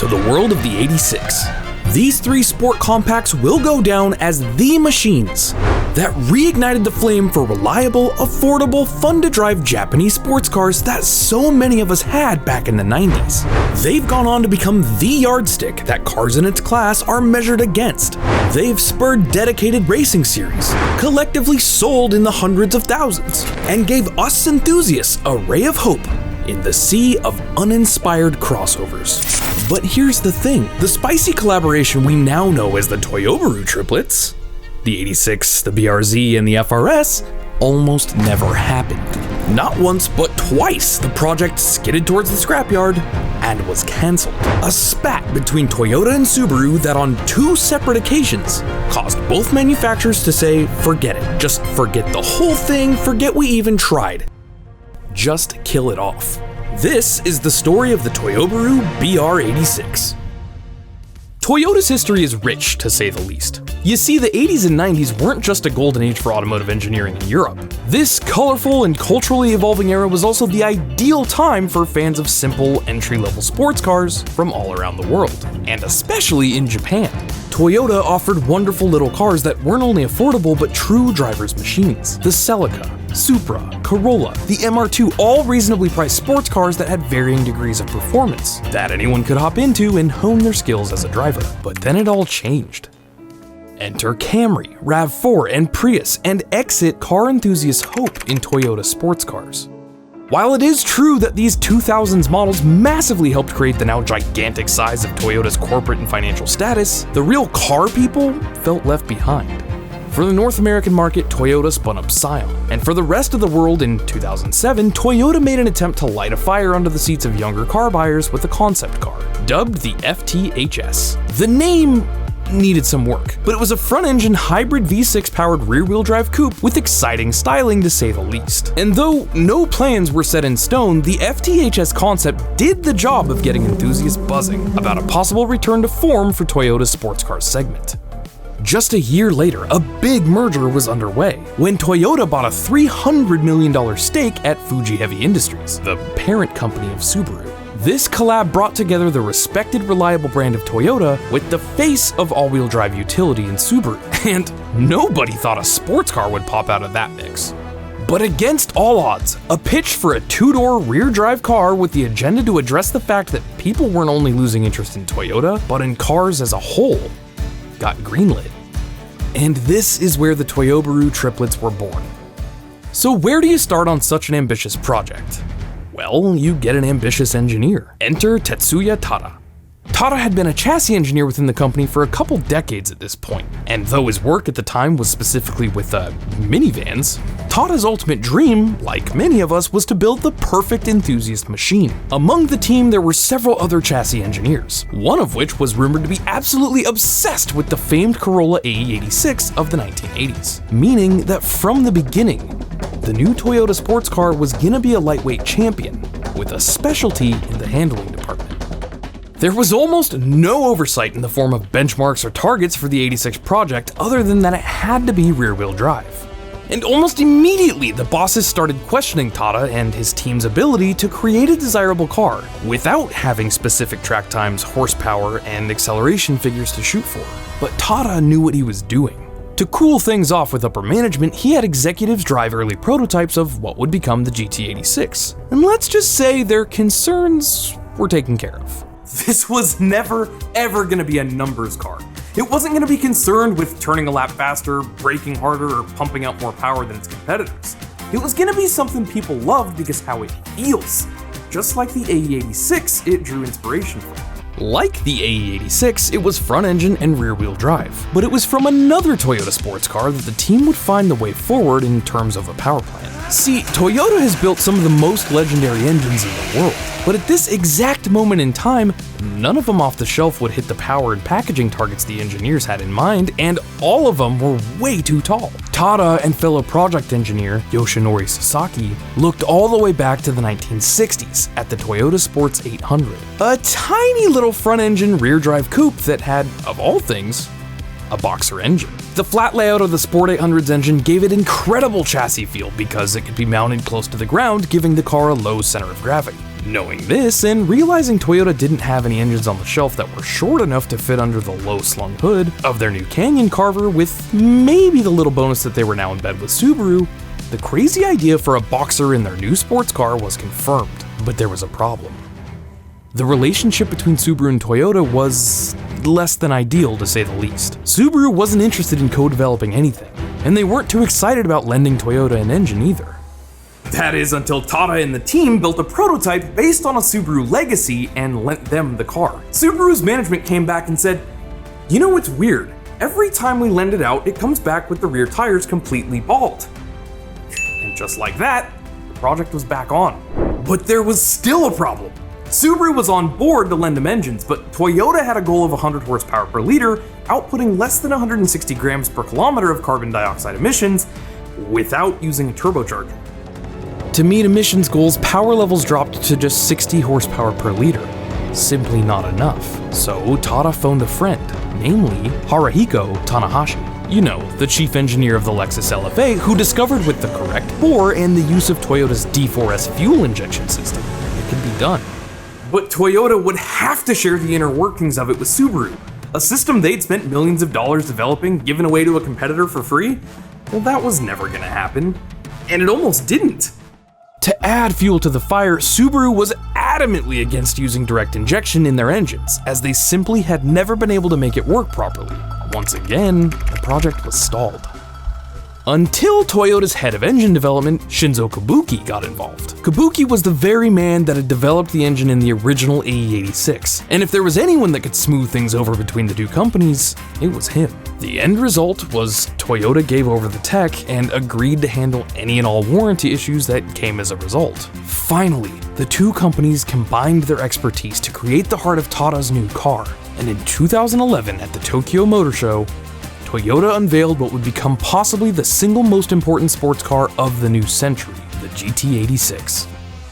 to the world of the 86. These three sport compacts will go down as the machines that reignited the flame for reliable, affordable, fun-to-drive Japanese sports cars that so many of us had back in the 90s. They've gone on to become the yardstick that cars in its class are measured against. They've spurred dedicated racing series, collectively sold in the hundreds of thousands, and gave us enthusiasts a ray of hope in the sea of uninspired crossovers. But here's the thing, the spicy collaboration we now know as the Toyobaru triplets, the 86, the BRZ, and the FR-S, almost never happened. Not once, but twice, the project skidded towards the scrapyard and was cancelled. A spat between Toyota and Subaru that on two separate occasions caused both manufacturers to say, forget it, just forget the whole thing, forget we even tried. Just kill it off. This is the story of the Toyobaru BR86. Toyota's history is rich, to say the least. You see, the 80s and 90s weren't just a golden age for automotive engineering in Europe. This colorful and culturally evolving era was also the ideal time for fans of simple, entry-level sports cars from all around the world, and especially in Japan. Toyota offered wonderful little cars that weren't only affordable but true driver's machines. The Celica, Supra, Corolla, the MR2, all reasonably priced sports cars that had varying degrees of performance that anyone could hop into and hone their skills as a driver. But then it all changed. Enter Camry, RAV4, and Prius, and exit car enthusiasts' hope in Toyota sports cars. While it is true that these 2000s models massively helped create the now gigantic size of Toyota's corporate and financial status, the real car people felt left behind. For the North American market, Toyota spun up Scion, and for the rest of the world in 2007, Toyota made an attempt to light a fire under the seats of younger car buyers with a concept car, dubbed the FT-HS. The name needed some work, but it was a front-engine hybrid V6 powered rear-wheel drive coupe with exciting styling to say the least. And though no plans were set in stone, the FT-HS concept did the job of getting enthusiasts buzzing about a possible return to form for Toyota's sports car segment. Just a year later, a big merger was underway when Toyota bought a $300 million stake at Fuji Heavy Industries, the parent company of Subaru. This collab brought together the respected, reliable brand of Toyota with the face of all-wheel drive utility in Subaru, and nobody thought a sports car would pop out of that mix. But against all odds, a pitch for a two-door rear-drive car with the agenda to address the fact that people weren't only losing interest in Toyota, but in cars as a whole, got greenlit. And this is where the Toyobaru triplets were born. So where do you start on such an ambitious project? Well, you get an ambitious engineer. Enter Tetsuya Tada. Tada had been a chassis engineer within the company for a couple decades at this point, and though his work at the time was specifically with minivans, Tada's ultimate dream, like many of us, was to build the perfect enthusiast machine. Among the team, there were several other chassis engineers, one of which was rumored to be absolutely obsessed with the famed Corolla AE86 of the 1980s, meaning that from the beginning, the new Toyota sports car was gonna be a lightweight champion, with a specialty in the handling department. There was almost no oversight in the form of benchmarks or targets for the 86 project other than that it had to be rear-wheel drive. And almost immediately, the bosses started questioning Tada and his team's ability to create a desirable car without having specific track times, horsepower, and acceleration figures to shoot for. But Tada knew what he was doing. To cool things off with upper management, he had executives drive early prototypes of what would become the GT86. And let's just say their concerns were taken care of. This was never, ever gonna be a numbers car. It wasn't gonna be concerned with turning a lap faster, braking harder, or pumping out more power than its competitors. It was gonna be something people loved because how it feels. Just like the AE86, it drew inspiration from. Like the AE86, it was front engine and rear wheel drive, but it was from another Toyota sports car that the team would find the way forward in terms of a power plant. See, Toyota has built some of the most legendary engines in the world, but at this exact moment in time, none of them off the shelf would hit the power and packaging targets the engineers had in mind, and all of them were way too tall. Tada and fellow project engineer Yoshinori Sasaki looked all the way back to the 1960s at the Toyota Sports 800, a tiny little front-engine rear-drive coupe that had, of all things, a boxer engine. The flat layout of the Sport 800's engine gave it incredible chassis feel because it could be mounted close to the ground, giving the car a low center of gravity. Knowing this, and realizing Toyota didn't have any engines on the shelf that were short enough to fit under the low-slung hood of their new Canyon Carver, with maybe the little bonus that they were now in bed with Subaru, the crazy idea for a boxer in their new sports car was confirmed. But there was a problem. The relationship between Subaru and Toyota was less than ideal, to say the least. Subaru wasn't interested in co-developing anything, and they weren't too excited about lending Toyota an engine either. That is until Tada and the team built a prototype based on a Subaru legacy and lent them the car. Subaru's management came back and said, "You know what's weird? Every time we lend it out, it comes back with the rear tires completely bald." And just like that, the project was back on. But there was still a problem. Subaru was on board to lend them engines, but Toyota had a goal of 100 horsepower per liter, outputting less than 160 grams per kilometer of carbon dioxide emissions without using a turbocharger. To meet emissions goals, power levels dropped to just 60 horsepower per liter. Simply not enough. So Tada phoned a friend, namely Haruhiko Tanahashi. You know, the chief engineer of the Lexus LFA, who discovered with the correct bore and the use of Toyota's D4S fuel injection system, it could be done. But Toyota would have to share the inner workings of it with Subaru. A system they'd spent millions of dollars developing, given away to a competitor for free? Well, that was never gonna happen. And it almost didn't. To add fuel to the fire, Subaru was adamantly against using direct injection in their engines, as they simply had never been able to make it work properly. Once again, the project was stalled. Until Toyota's head of engine development, Shinzo Kabuki, got involved. Kabuki was the very man that had developed the engine in the original AE86, and if there was anyone that could smooth things over between the two companies, it was him. The end result was Toyota gave over the tech and agreed to handle any and all warranty issues that came as a result. Finally, the two companies combined their expertise to create the heart of Tada's new car, and in 2011 at the Tokyo Motor Show, Toyota unveiled what would become possibly the single most important sports car of the new century, the GT86.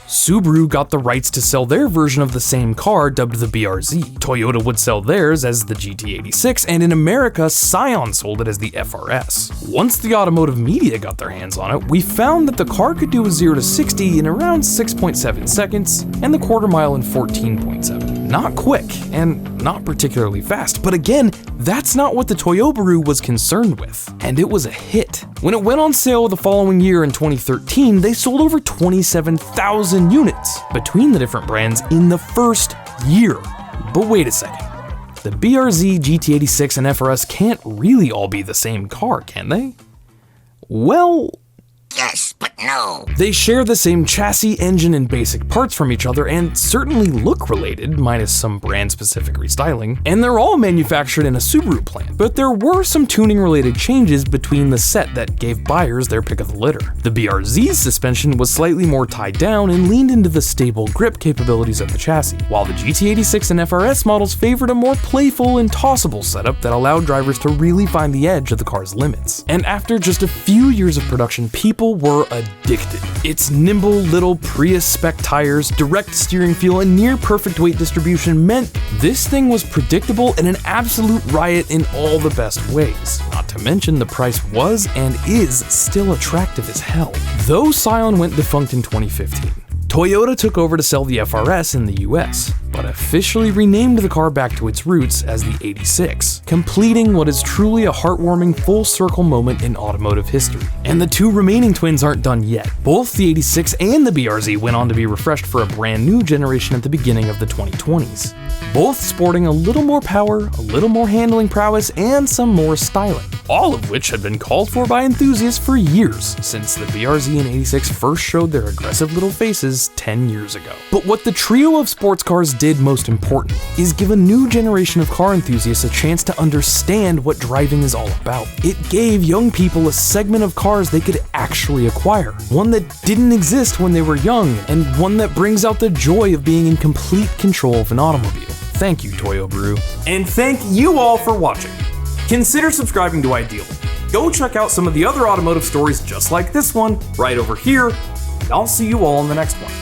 Subaru got the rights to sell their version of the same car, dubbed the BRZ. Toyota would sell theirs as the GT86, and in America, Scion sold it as the FR-S. Once the automotive media got their hands on it, we found that the car could do a 0 to 60 in around 6.7 seconds, and the quarter mile in 14.7. Not quick, and not particularly fast, but again, that's not what the Toyobaru was concerned with, and it was a hit. When it went on sale the following year in 2013, they sold over 27,000 units between the different brands in the first year. But wait a second, the BRZ, GT86, and FRS can't really all be the same car, can they? Well, yes, but no. They share the same chassis, engine, and basic parts from each other, and certainly look related, minus some brand-specific restyling, and they're all manufactured in a Subaru plant. But there were some tuning-related changes between the set that gave buyers their pick of the litter. The BRZ's suspension was slightly more tied down and leaned into the stable grip capabilities of the chassis, while the GT86 and FRS models favored a more playful and tossable setup that allowed drivers to really find the edge of the car's limits. And after just a few years of production, people were addicted. Its nimble little Prius spec tires, direct steering feel, and near perfect weight distribution meant this thing was predictable and an absolute riot in all the best ways. Not to mention the price was and is still attractive as hell. Though Scion went defunct in 2015, Toyota took over to sell the FR-S in the US, but officially renamed the car back to its roots as the 86, completing what is truly a heartwarming full circle moment in automotive history. And the two remaining twins aren't done yet. Both the 86 and the BRZ went on to be refreshed for a brand new generation at the beginning of the 2020s, both sporting a little more power, a little more handling prowess, and some more styling, all of which had been called for by enthusiasts for years, since the BRZ and 86 first showed their aggressive little faces 10 years ago. But what the trio of sports cars did most important is give a new generation of car enthusiasts a chance to understand what driving is all about. It gave young people a segment of cars they could actually acquire, one that didn't exist when they were young, and one that brings out the joy of being in complete control of an automobile. Thank you, Toyobaru. And thank you all for watching. Consider subscribing to Ideal. Go check out some of the other automotive stories just like this one right over here, and I'll see you all in the next one.